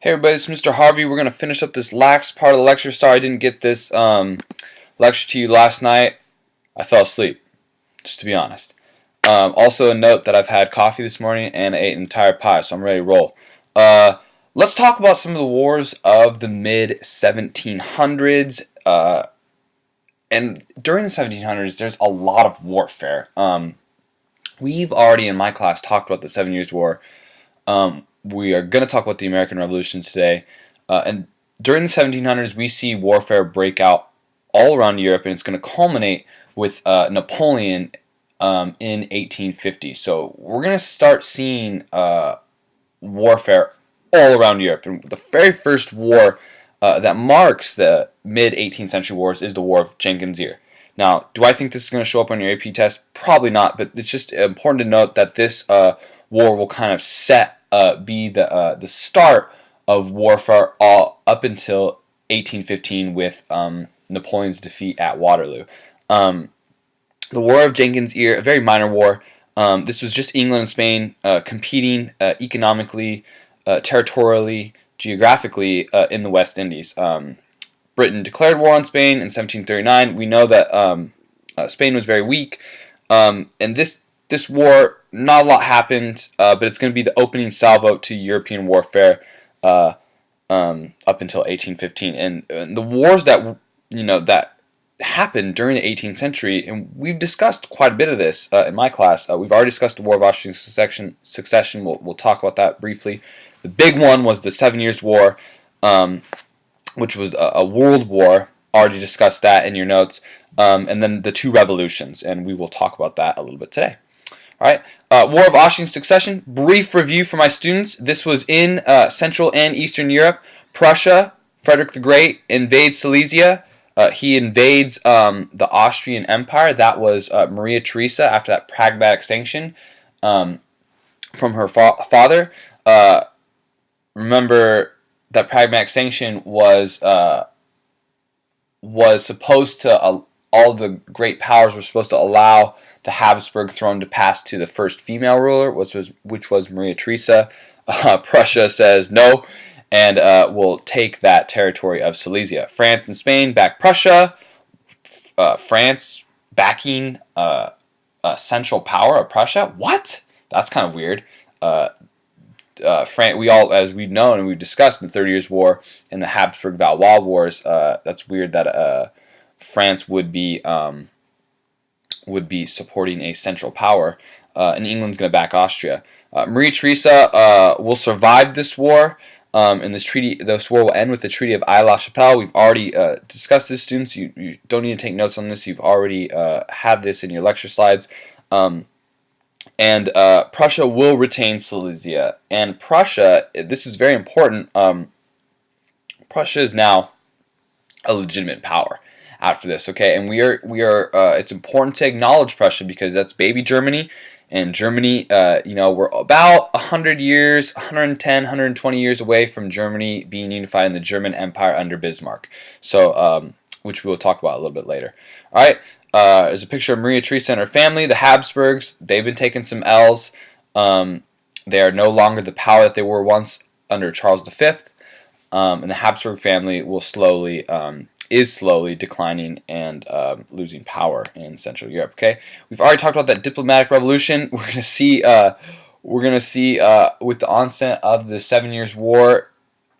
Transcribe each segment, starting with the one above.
Hey everybody, it's Mr. Harvey. We're going to finish up this last part of the lecture. Sorry I didn't get this lecture to you last night. I fell asleep, just to be honest. Also a note that I've had coffee this morning and ate an entire pie, so I'm ready to roll. Let's talk about some of the wars of the mid-1700s. And during the 1700s, there's a lot of warfare. We've already, in my class, talked about the 7 Years' War. We are going to talk about the American Revolution today. And during the 1700s, we see warfare break out all around Europe, and it's going to culminate with Napoleon in 1850. So we're going to start seeing warfare all around Europe. And the very first war that marks the mid-18th-century wars is the War of Jenkins' Ear. Now, do I think this is going to show up on your AP test? Probably not, but it's just important to note that this war will kind of be the start of warfare all up until 1815 with Napoleon's defeat at Waterloo. The War of Jenkins' Ear, a very minor war. This was just England and Spain competing economically, territorially, geographically in the West Indies. Britain declared war on Spain in 1739. We know that Spain was very weak, and this war, not a lot happened, but it's going to be the opening salvo to European warfare up until 1815. And the wars that that happened during the 18th century, and we've discussed quite a bit of this in my class. We've already discussed the War of Austrian Succession. We'll talk about that briefly. The big one was the 7 Years' War, which was a world war. Already discussed that in your notes. And then the two revolutions, and we will talk about that a little bit today. All right, War of Austrian Succession. Brief review for my students. This was in Central and Eastern Europe. Prussia, Frederick the Great, invades Silesia. He invades the Austrian Empire. That was Maria Theresa after that pragmatic sanction from her father. Remember that pragmatic sanction was supposed to all the great powers were supposed to allow the Habsburg throne to pass to the first female ruler, which was Maria Theresa. Prussia says no, and will take that territory of Silesia. France and Spain back Prussia. France backing a central power of Prussia. What? That's kind of weird. We all, as we've known and we've discussed in the 30 Years' War and the Habsburg-Valois Wars, that's weird that France would be supporting a central power, and England's going to back Austria. Maria Theresa will survive this war, and this war will end with the Treaty of Aix-la-Chapelle. We've already discussed this, students. You don't need to take notes on this. You've already had this in your lecture slides. And Prussia will retain Silesia. And Prussia, this is very important, Prussia is now a legitimate power after this, okay? And we are it's important to acknowledge Prussia because that's baby Germany, and Germany, we're about 100 years, 110, 120 years away from Germany being unified in the German Empire under Bismarck. So, which we will talk about a little bit later. All right. There's a picture of Maria Theresa and her family. The Habsburgs, they've been taking some L's. They are no longer the power that they were once under Charles V. And the Habsburg family is slowly declining and losing power in Central Europe. Okay, we've already talked about that diplomatic revolution. We're gonna see with the onset of the 7 Years' War,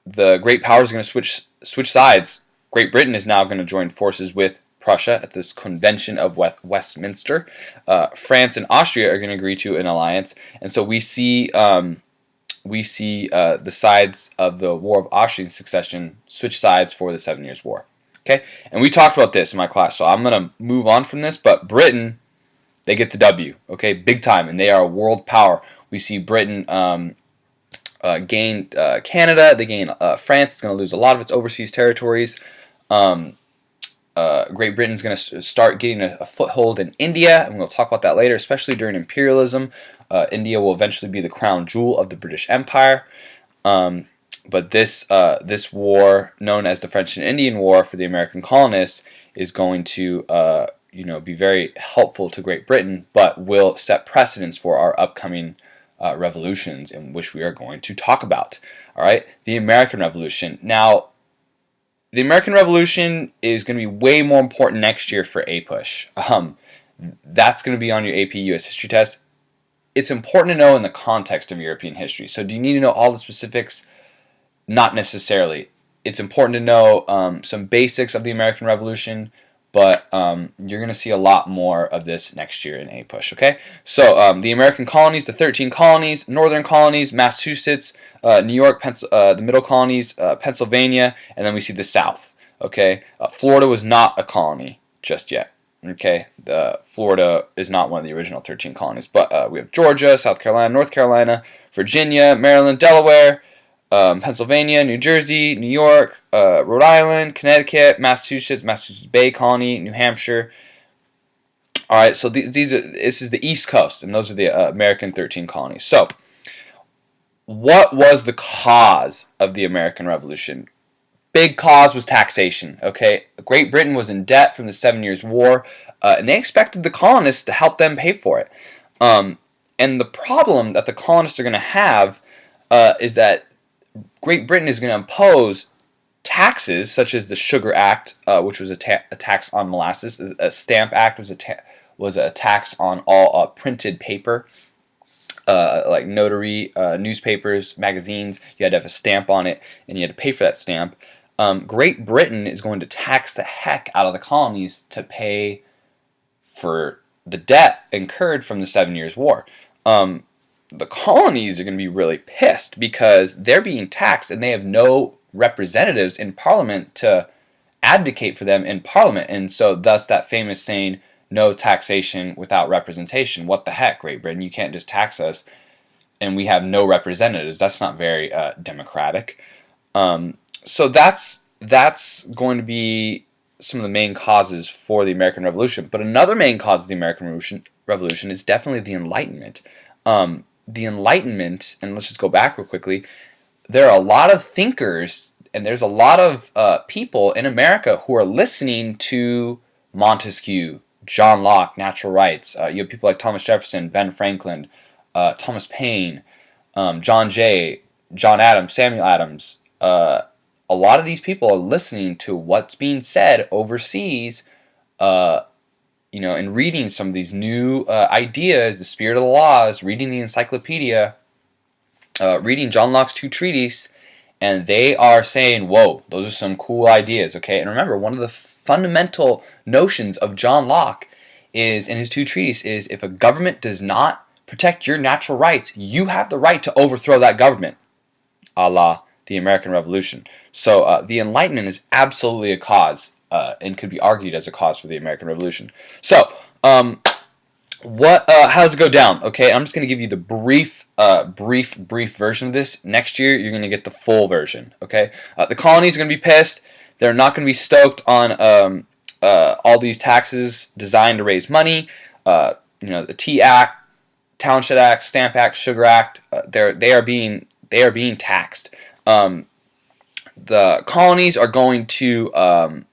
the great powers are going to switch sides. Great Britain is now going to join forces with Prussia at this Convention of Westminster. France and Austria are going to agree to an alliance, and so we see the sides of the War of Austrian Succession switch sides for the 7 Years' War. Okay, and we talked about this in my class, so I'm going to move on from this. But Britain, they get the W. Okay, big time, and they are a world power. We see Britain gain Canada. They gain France. It's going to lose a lot of its overseas territories. Great Britain's going to start getting a foothold in India, and we'll talk about that later, especially during imperialism. India will eventually be the crown jewel of the British Empire. But this war, known as the French and Indian War for the American colonists, is going to be very helpful to Great Britain, but will set precedents for our upcoming revolutions in which we are going to talk about. All right, the American Revolution. Now, the American Revolution is going to be way more important next year for APUSH. That's going to be on your AP US history test. It's important to know in the context of European history. So do you need to know all the specifics? Not necessarily. It's important to know some basics of the American Revolution, but you're going to see a lot more of this next year in APUSH, okay? So the American colonies, the 13 colonies, northern colonies, Massachusetts, New York, the middle colonies, Pennsylvania, and then we see the South, okay? Florida was not a colony just yet, okay? Florida is not one of the original 13 colonies, but we have Georgia, South Carolina, North Carolina, Virginia, Maryland, Delaware, Pennsylvania, New Jersey, New York, Rhode Island, Connecticut, Massachusetts, Massachusetts Bay Colony, New Hampshire. All right, so this is the East Coast, and those are the American 13 colonies. So, what was the cause of the American Revolution? Big cause was taxation. Okay, Great Britain was in debt from the 7 Years' War, and they expected the colonists to help them pay for it. And the problem that the colonists are going to have is that Great Britain is going to impose taxes such as the Sugar Act, which was a tax on molasses. A Stamp Act was a tax on all printed paper, like notary newspapers, magazines. You had to have a stamp on it, and you had to pay for that stamp. Great Britain is going to tax the heck out of the colonies to pay for the debt incurred from the 7 Years' War. The colonies are going to be really pissed because they're being taxed and they have no representatives in Parliament to advocate for them in Parliament. And so thus that famous saying, no taxation without representation. What the heck, Great Britain? You can't just tax us and we have no representatives. That's not very democratic. So that's going to be some of the main causes for the American Revolution. But another main cause of the American Revolution is definitely the Enlightenment. The Enlightenment, and let's just go back real quickly, there are a lot of thinkers and there's a lot of people in America who are listening to Montesquieu, John Locke, natural rights. You have people like Thomas Jefferson, Ben Franklin, Thomas Paine, John Jay, John Adams, Samuel Adams. A lot of these people are listening to what's being said overseas, and reading some of these new ideas, the spirit of the laws, reading the encyclopedia, reading John Locke's 2 treatises, and they are saying, whoa, those are some cool ideas, okay? And remember, one of the fundamental notions of John Locke is, in his 2 treatises, is if a government does not protect your natural rights, you have the right to overthrow that government, a la the American Revolution. So the Enlightenment is absolutely a cause and could be argued as a cause for the American Revolution. So, how does it go down? Okay, I'm just going to give you the brief version of this. Next year, you're going to get the full version. Okay, the colonies are going to be pissed. They're not going to be stoked on all these taxes designed to raise money. The Tea Act, Townshend Acts, Stamp Act, Sugar Act. They are being taxed. The colonies are going to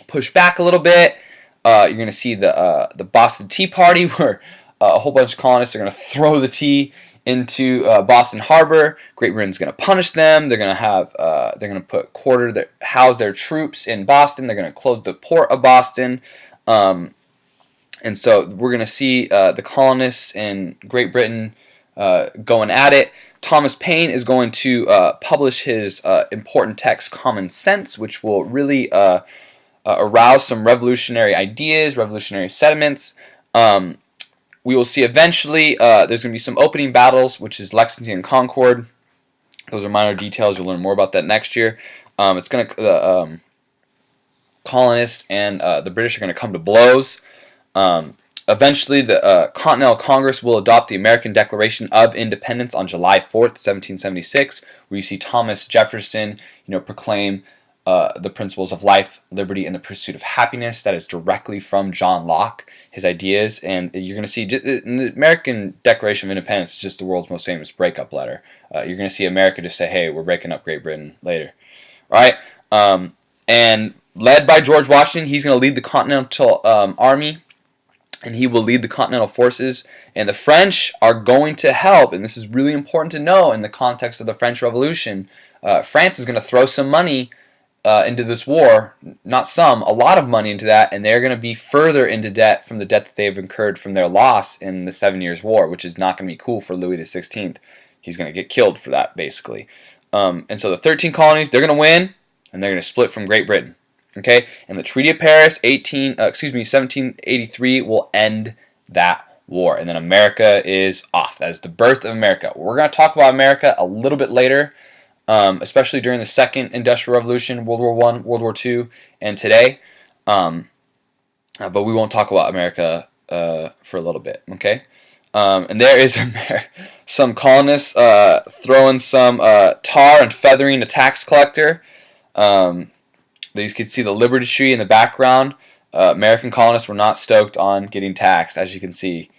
push back a little bit. You're going to see the Boston Tea Party, where a whole bunch of colonists are going to throw the tea into Boston Harbor. Great Britain's going to punish them. They're going to house their troops in Boston. They're going to close the port of Boston. And so we're going to see the colonists in Great Britain going at it. Thomas Paine is going to publish his important text, Common Sense, which will really arouse some revolutionary ideas, revolutionary sentiments. We will see eventually there's going to be some opening battles, which is Lexington and Concord. Those are minor details. You'll learn more about that next year. The colonists and the British are going to come to blows. Eventually, the Continental Congress will adopt the American Declaration of Independence on July 4th, 1776, where you see Thomas Jefferson, proclaim the principles of life, liberty, and the pursuit of happiness. That is directly from John Locke, his ideas. And you're going to see the American Declaration of Independence is just the world's most famous breakup letter. You're going to see America just say, hey, we're breaking up Great Britain later. Right? And led by George Washington, he's going to lead the Continental Army. and he will lead the Continental forces. And the French are going to help, and this is really important to know in the context of the French Revolution. France is going to throw some money into this war, not some, a lot of money into that, and they're going to be further into debt from the debt that they've incurred from their loss in the 7 Years' War, which is not going to be cool for Louis XVI. He's going to get killed for that, basically. And so the 13 colonies, they're going to win, and they're going to split from Great Britain. Okay, and the Treaty of Paris, 1783, will end that war, and then America is off. That is the birth of America. We're going to talk about America a little bit later, especially during the Second Industrial Revolution, World War I, World War II, and today. But we won't talk about America for a little bit. Okay, and there is some colonists throwing some tar and feathering a tax collector. You could see the Liberty Tree in the background. American colonists were not stoked on getting taxed, as you can see.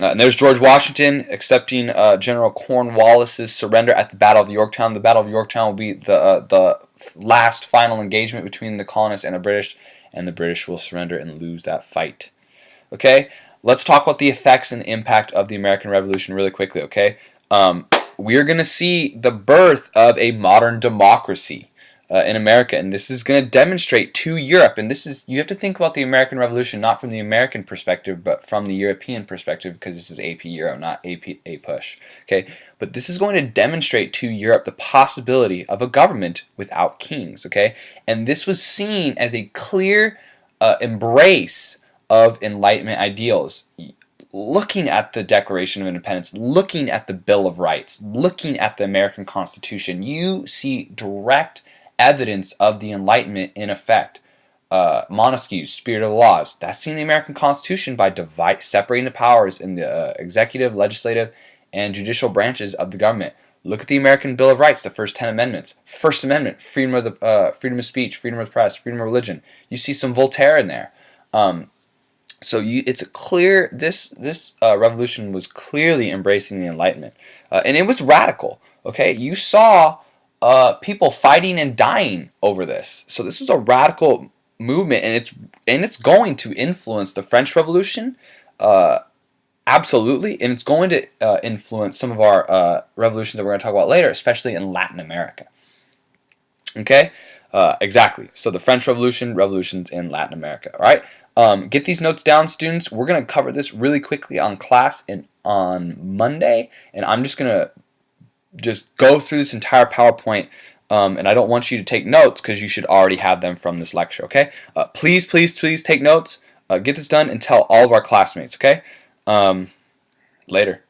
And there's George Washington accepting General Cornwallis's surrender at the Battle of Yorktown. The Battle of Yorktown will be the last final engagement between the colonists and the British will surrender and lose that fight. Okay, let's talk about the effects and the impact of the American Revolution really quickly. Okay, we're going to see the birth of a modern democracy in America, and this is going to demonstrate to Europe, and this is, you have to think about the American Revolution not from the American perspective, but from the European perspective, because this is AP Euro, not AP push. Okay, but this is going to demonstrate to Europe the possibility of a government without kings. Okay, and this was seen as a clear embrace of Enlightenment ideals. Looking at the Declaration of Independence, looking at the Bill of Rights, looking at the American Constitution, you see direct evidence of the Enlightenment in effect. Montesquieu's Spirit of the Laws, that's seen in the American Constitution by separating the powers in the executive, legislative, and judicial branches of the government. Look at the American Bill of Rights, the first 10 amendments. First Amendment, freedom of speech, freedom of the press, freedom of religion. You see some Voltaire in there. So it's clear this revolution was clearly embracing the Enlightenment, and it was radical. Okay, you saw people fighting and dying over this. So this was a radical movement, and it's going to influence the French Revolution, absolutely, and it's going to influence some of our revolutions that we're going to talk about later, especially in Latin America. Okay, exactly. So the French Revolution, revolutions in Latin America. All right. Get these notes down, students. We're going to cover this really quickly on class and on Monday, and I'm just going to go through this entire PowerPoint, and I don't want you to take notes because you should already have them from this lecture, okay? Please, please, please take notes. Get this done and tell all of our classmates, okay? Later.